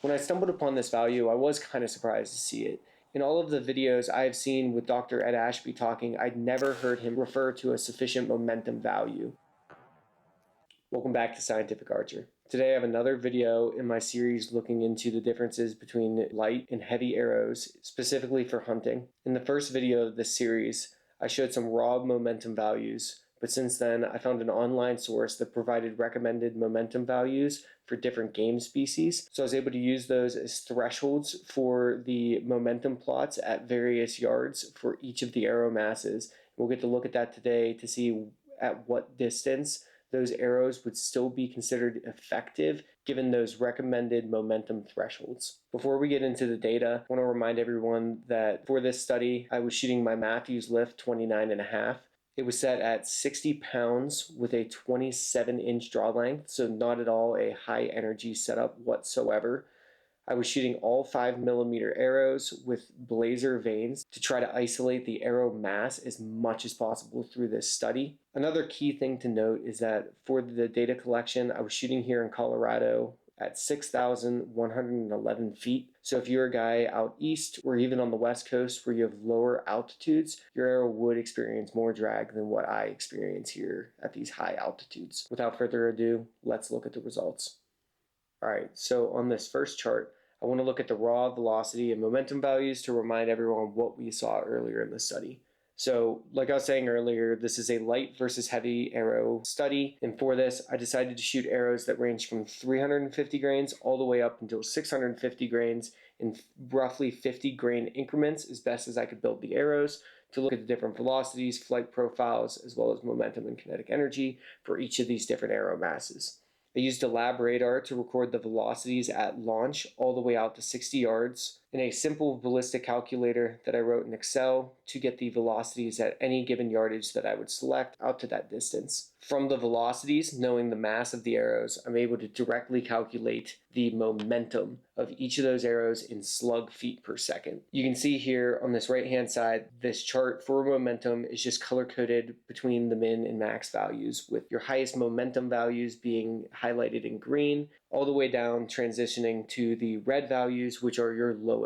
When I stumbled upon this value, I was kind of surprised to see it. In all of the videos I've seen with Dr. Ed Ashby talking, I'd never heard him refer to a sufficient momentum value. Welcome back to Scientific Archer. Today I have another video in my series looking into the differences between light and heavy arrows, specifically for hunting. In the first video of this series, I showed some raw momentum values, but since then I found an online source that provided recommended momentum values for different game species. So I was able to use those as thresholds for the momentum plots at various yards for each of the arrow masses. We'll get to look at that today to see at what distance those arrows would still be considered effective given those recommended momentum thresholds. Before we get into the data, I want to remind everyone that for this study, I was shooting my Matthews lift 29.5. It was set at 60 pounds with a 27-inch draw length, so not at all a high energy setup whatsoever. I was shooting all 5mm arrows with blazer vanes to try to isolate the arrow mass as much as possible through this study. Another key thing to note is that for the data collection, I was shooting here in Colorado at 6,111 feet. So if you're a guy out east or even on the west coast where you have lower altitudes, your arrow would experience more drag than what I experience here at these high altitudes. Without further ado, let's look at the results. All right, so on this first chart, I want to look at the raw velocity and momentum values to remind everyone what we saw earlier in the study. So like I was saying earlier, this is a light versus heavy arrow study. And for this, I decided to shoot arrows that range from 350 grains all the way up until 650 grains in roughly 50 grain increments as best as I could build the arrows to look at the different velocities, flight profiles, as well as momentum and kinetic energy for each of these different arrow masses. I used a lab radar to record the velocities at launch all the way out to 60 yards, and a simple ballistic calculator that I wrote in Excel to get the velocities at any given yardage that I would select out to that distance. From the velocities, knowing the mass of the arrows, I'm able to directly calculate the momentum of each of those arrows in slug feet per second. You can see here on this right-hand side, this chart for momentum is just color-coded between the min and max values, with your highest momentum values being highlighted in green, all the way down transitioning to the red values, which are your lowest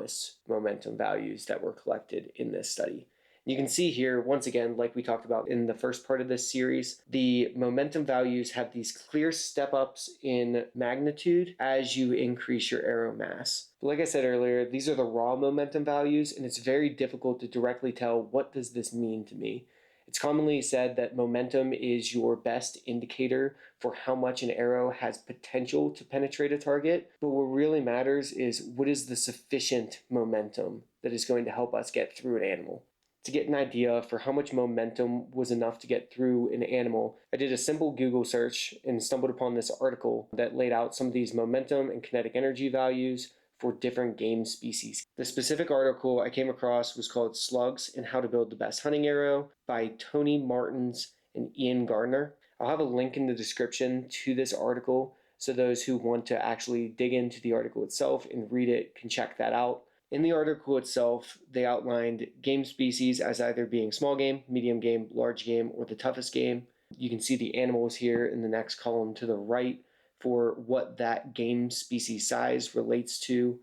momentum values that were collected in this study. You can see here, once again, like we talked about in the first part of this series, the momentum values have these clear step-ups in magnitude as you increase your arrow mass. But like I said earlier, these are the raw momentum values, and it's very difficult to directly tell what does this mean to me. It's commonly said that momentum is your best indicator for how much an arrow has potential to penetrate a target, but what really matters is what is the sufficient momentum that is going to help us get through an animal. To get an idea for how much momentum was enough to get through an animal, I did a simple Google search and stumbled upon this article that laid out some of these momentum and kinetic energy values for different game species. The specific article I came across was called Slugs and How to Build the Best Hunting Arrow by Tony Martins and Ian Gardner. I'll have a link in the description to this article so those who want to actually dig into the article itself and read it can check that out. In the article itself, they outlined game species as either being small game, medium game, large game, or the toughest game. You can see the animals here in the next column to the right for what that game species size relates to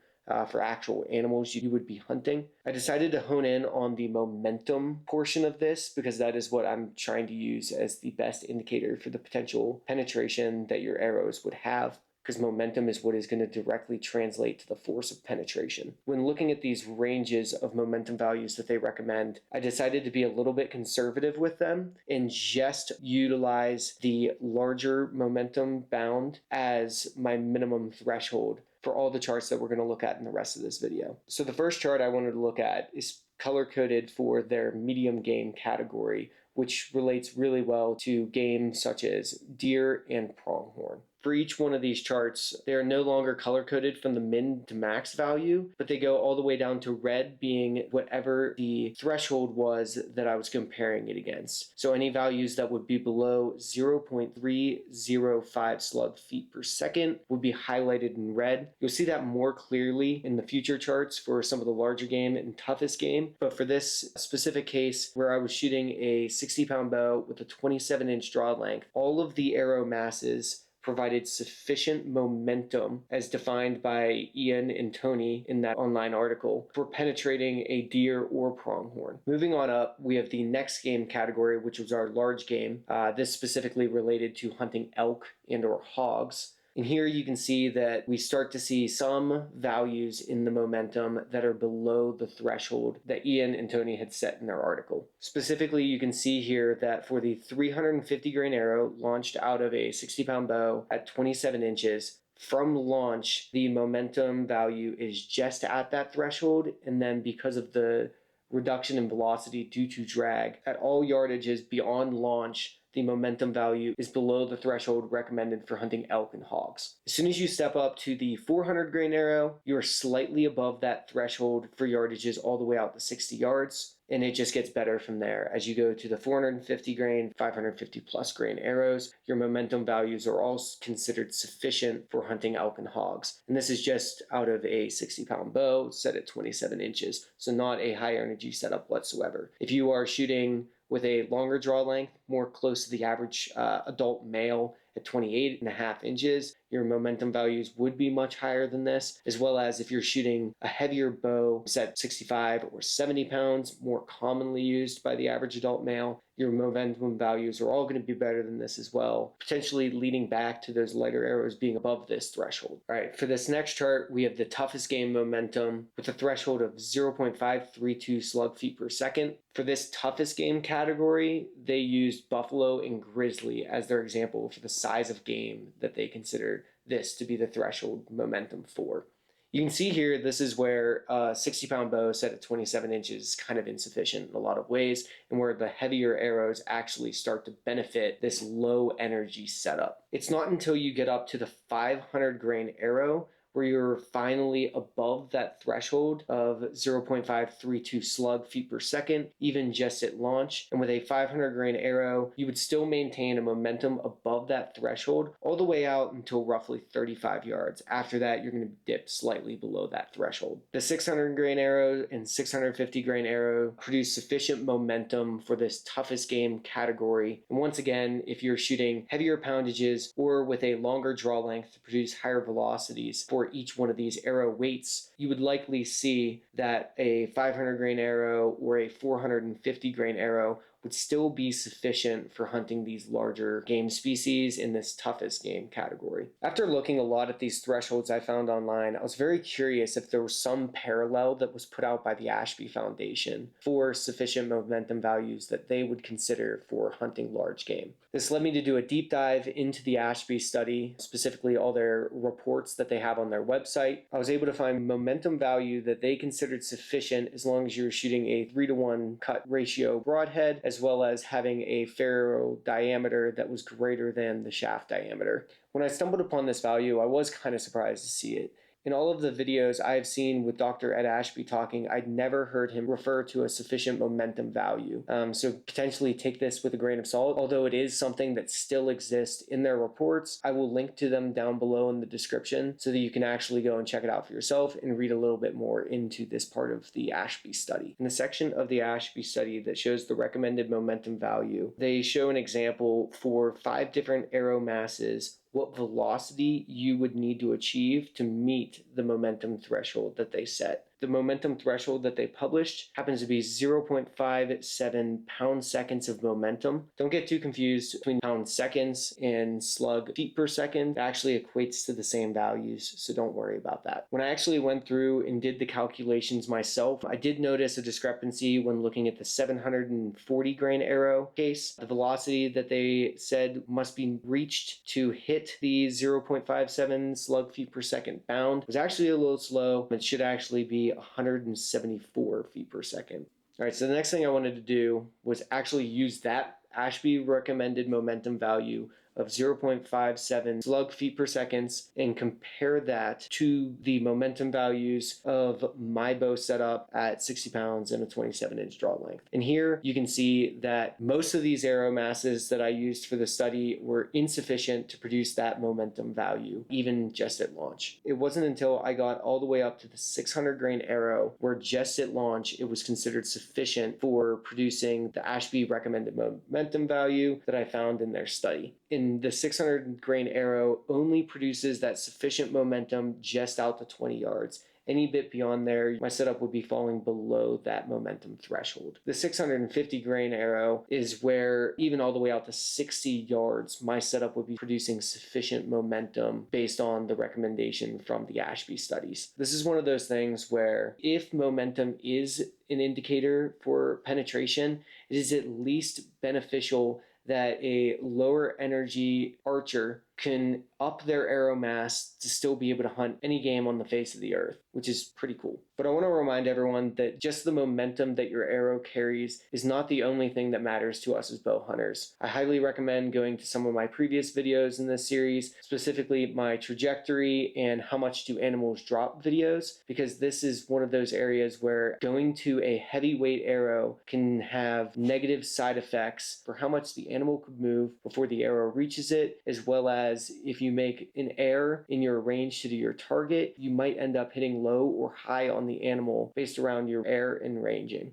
for actual animals you would be hunting. I decided to hone in on the momentum portion of this because that is what I'm trying to use as the best indicator for the potential penetration that your arrows would have, because momentum is what is going to directly translate to the force of penetration. When looking at these ranges of momentum values that they recommend, I decided to be a little bit conservative with them and just utilize the larger momentum bound as my minimum threshold for all the charts that we're going to look at in the rest of this video. So the first chart I wanted to look at is color-coded for their medium game category, which relates really well to games such as deer and pronghorn. For each one of these charts, they are no longer color-coded from the min to max value, but they go all the way down to red being whatever the threshold was that I was comparing it against. So any values that would be below 0.305 slug feet per second would be highlighted in red. You'll see that more clearly in the future charts for some of the larger game and toughest game, but for this specific case where I was shooting a 60-pound bow with a 27-inch draw length, all of the arrow masses provided sufficient momentum, as defined by Ian and Tony in that online article, for penetrating a deer or pronghorn. Moving on up, we have the next game category, which was our large game. This specifically related to hunting elk and or hogs. And here you can see that we start to see some values in the momentum that are below the threshold that Ian and Tony had set in their article. Specifically, you can see here that for the 350 grain arrow launched out of a 60-pound bow at 27 inches, from launch, the momentum value is just at that threshold, and then because of the reduction in velocity due to drag, at all yardages beyond launch, the momentum value is below the threshold recommended for hunting elk and hogs. As soon as you step up to the 400 grain arrow, you are slightly above that threshold for yardages all the way out to 60 yards. And it just gets better from there. As you go to the 450 grain, 550 plus grain arrows, your momentum values are all considered sufficient for hunting elk and hogs. And this is just out of a 60-pound bow set at 27 inches, so not a high energy setup whatsoever. If you are shooting with a longer draw length, more close to the average adult male at 28.5 inches, your momentum values would be much higher than this, as well as if you're shooting a heavier bow set 65 or 70 pounds, more commonly used by the average adult male, your momentum values are all going to be better than this as well, potentially leading back to those lighter arrows being above this threshold. All right, for this next chart, we have the toughest game momentum with a threshold of 0.532 slug feet per second. For this toughest game category, they used buffalo and grizzly as their example for the size of game that they considered this to be the threshold momentum for. You can see here, this is where a 60-pound bow set at 27 inches is kind of insufficient in a lot of ways, and where the heavier arrows actually start to benefit this low energy setup. It's not until you get up to the 500 grain arrow where you're finally above that threshold of 0.532 slug feet per second, even just at launch. And with a 500 grain arrow, you would still maintain a momentum above that threshold all the way out until roughly 35 yards. After that, you're going to dip slightly below that threshold. The 600 grain arrow and 650 grain arrow produce sufficient momentum for this toughest game category. And once again, if you're shooting heavier poundages or with a longer draw length to produce higher velocities for each one of these arrow weights, you would likely see that a 500 grain arrow or a 450 grain arrow would still be sufficient for hunting these larger game species in this toughest game category. After looking a lot at these thresholds I found online, I was very curious if there was some parallel that was put out by the Ashby Foundation for sufficient momentum values that they would consider for hunting large game. This led me to do a deep dive into the Ashby study, specifically all their reports that they have on their website. I was able to find momentum value that they considered sufficient as long as you're shooting a 3-to-1 cut ratio broadhead, as well as having a ferrule diameter that was greater than the shaft diameter. When I stumbled upon this value, I was kind of surprised to see it. In all of the videos I've seen with Dr. Ed Ashby talking, I'd never heard him refer to a sufficient momentum value. So potentially take this with a grain of salt. Although it is something that still exists in their reports, I will link to them down below in the description so that you can actually go and check it out for yourself and read a little bit more into this part of the Ashby study. In the section of the Ashby study that shows the recommended momentum value, they show an example for 5 different arrow masses, what velocity you would need to achieve to meet the momentum threshold that they set. The momentum threshold that they published happens to be 0.57 pound seconds of momentum. Don't get too confused between pound seconds and slug feet per second. It actually equates to the same values, so don't worry about that. When I actually went through and did the calculations myself, I did notice a discrepancy when looking at the 740 grain arrow case. The velocity that they said must be reached to hit the 0.57 slug feet per second bound was actually a little slow. It should actually be 174 feet per second. All right, so the next thing I wanted to do was actually use that Ashby recommended momentum value of 0.57 slug feet per seconds and compare that to the momentum values of my bow setup at 60 pounds and a 27-inch draw length. And here you can see that most of these arrow masses that I used for the study were insufficient to produce that momentum value, even just at launch. It wasn't until I got all the way up to the 600 grain arrow where just at launch it was considered sufficient for producing the Ashby recommended momentum value that I found in their study. And the 600 grain arrow only produces that sufficient momentum just out to 20 yards. Any bit beyond there, my setup would be falling below that momentum threshold. The 650 grain arrow is where, even all the way out to 60 yards, my setup would be producing sufficient momentum based on the recommendation from the Ashby studies. This is one of those things where if momentum is an indicator for penetration, it is at least beneficial that a lower energy archer can up their arrow mass to still be able to hunt any game on the face of the earth, which is pretty cool. But I want to remind everyone that just the momentum that your arrow carries is not the only thing that matters to us as bow hunters. I highly recommend going to some of my previous videos in this series, specifically my trajectory and how much do animals drop videos, because this is one of those areas where going to a heavyweight arrow can have negative side effects for how much the animal could move before the arrow reaches it, as well as if you make an error in your range to your target, you might end up hitting low or high on the animal based around your error in ranging.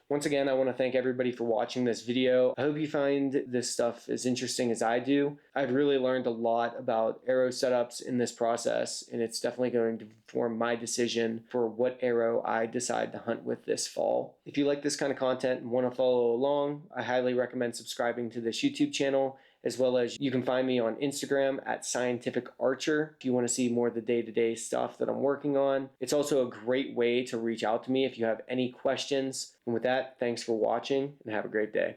Once again, I want to thank everybody for watching this video. I hope you find this stuff as interesting as I do. I've really learned a lot about arrow setups in this process, and it's definitely going to form my decision for what arrow I decide to hunt with this fall. If you like this kind of content and want to follow along, I highly recommend subscribing to this YouTube channel, as well as you can find me on Instagram at Scientific Archer if you want to see more of the day-to-day stuff that I'm working on. It's also a great way to reach out to me if you have any questions. And with that, thanks for watching and have a great day.